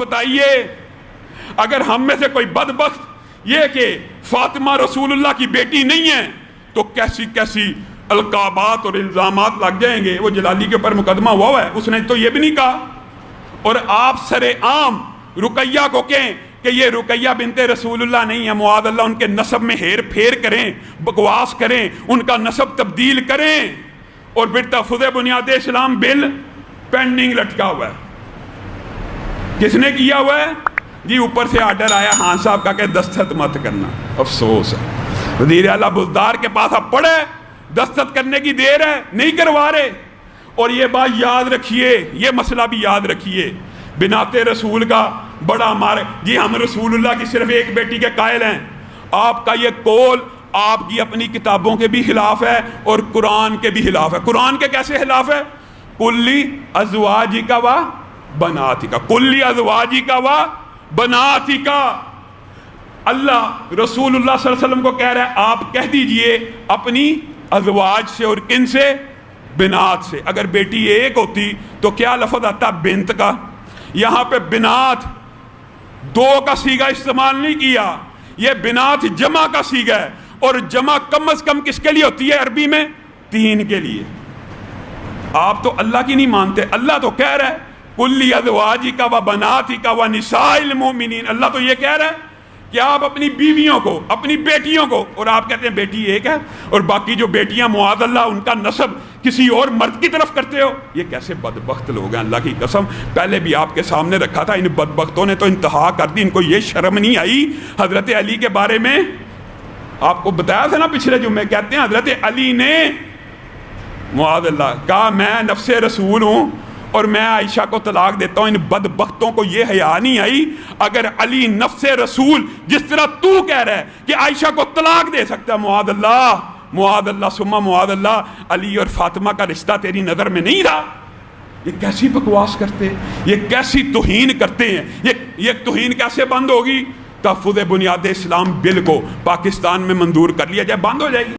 بتائیے اگر ہم میں سے کوئی بدبخت یہ کہ فاطمہ رسول اللہ کی بیٹی نہیں ہے تو کیسی کیسی القابات اور الزامات لگ جائیں گے. وہ جلالی کے اوپر مقدمہ ہوا ہے, اس نے تو یہ بھی نہیں کہا. اور آپ سر عام رقیہ کو کہیں کہ یہ رقیہ بنت رسول اللہ نہیں ہے, معاذ اللہ, ان کے نسب میں ہیر پھیر کریں, بکواس کریں, ان کا نسب تبدیل کریں, اور پھر تحفظ بنیاد اسلام بل پینڈنگ لٹکا ہوا ہے. کس نے کیا ہوا ہے جی؟ اوپر سے آرڈر آیا خان صاحب کا کہ دستخط مت کرنا. افسوس ہے وزیر اعلیٰ بزدار کے پاس اب پڑے, دستخط کرنے کی دیر ہے, نہیں کروا رہے. اور یہ بات یاد رکھیے, یہ مسئلہ بھی یاد رکھیے, بنات رسول کا بڑا مارے جی ہم رسول اللہ کی صرف ایک بیٹی کے قائل ہیں. آپ کا یہ قول آپ کی اپنی کتابوں کے بھی خلاف ہے اور قرآن کے بھی خلاف ہے. قرآن کے کیسے خلاف ہے؟ کلی ازواجک و بناتک, کلی ازواجک و بناتک. اللہ رسول اللہ صلی اللہ علیہ وسلم کو کہہ رہا ہے آپ کہہ دیجئے اپنی ازواج سے, اور کن سے؟ بنات سے. اگر بیٹی ایک ہوتی تو کیا لفظ آتا؟ بنت کا. یہاں پہ بنات دو کا صیغہ استعمال نہیں کیا, یہ بنات جمع کا صیغہ ہے, اور جمع کم از کم کس کے لیے ہوتی ہے عربی میں؟ تین کے لیے. آپ تو اللہ کی نہیں مانتے. اللہ تو کہہ رہا ہے کلی ازواجک و بناتک و نساء المؤمنین. اللہ تو یہ کہہ رہا ہے کہ آپ اپنی بیویوں کو, اپنی بیٹیوں کو, اور آپ کہتے ہیں بیٹی ایک ہے اور باقی جو بیٹیاں معاذ اللہ ان کا نسب کسی اور مرد کی طرف کرتے ہو. یہ کیسے بدبخت لوگ ہیں, اللہ کی قسم. پہلے بھی آپ کے سامنے رکھا تھا, ان بدبختوں نے تو انتہا کر دی. ان کو یہ شرم نہیں آئی حضرت علی کے بارے میں. آپ کو بتایا تھا نا پچھلے جمعے, کہتے ہیں حضرت علی نے معاذ اللہ کہا میں نفس رسول ہوں اور میں عائشہ کو طلاق دیتا ہوں. ان بدبختوں کو یہ حیا نہیں آئی اگر علی نفس رسول جس طرح تو کہہ رہا ہے کہ عائشہ کو طلاق دے سکتا ہے, معاذ اللہ, معاذ اللہ ثم معاذ اللہ, علی اور فاطمہ کا رشتہ تیری نظر میں نہیں رہا. یہ کیسی بکواس کرتے ہیں, یہ کیسی توہین کرتے ہیں. یہ توہین کیسے بند ہوگی؟ تحفظ بنیاد اسلام بل کو پاکستان میں منظور کر لیا جائے, بند ہو جائے گی.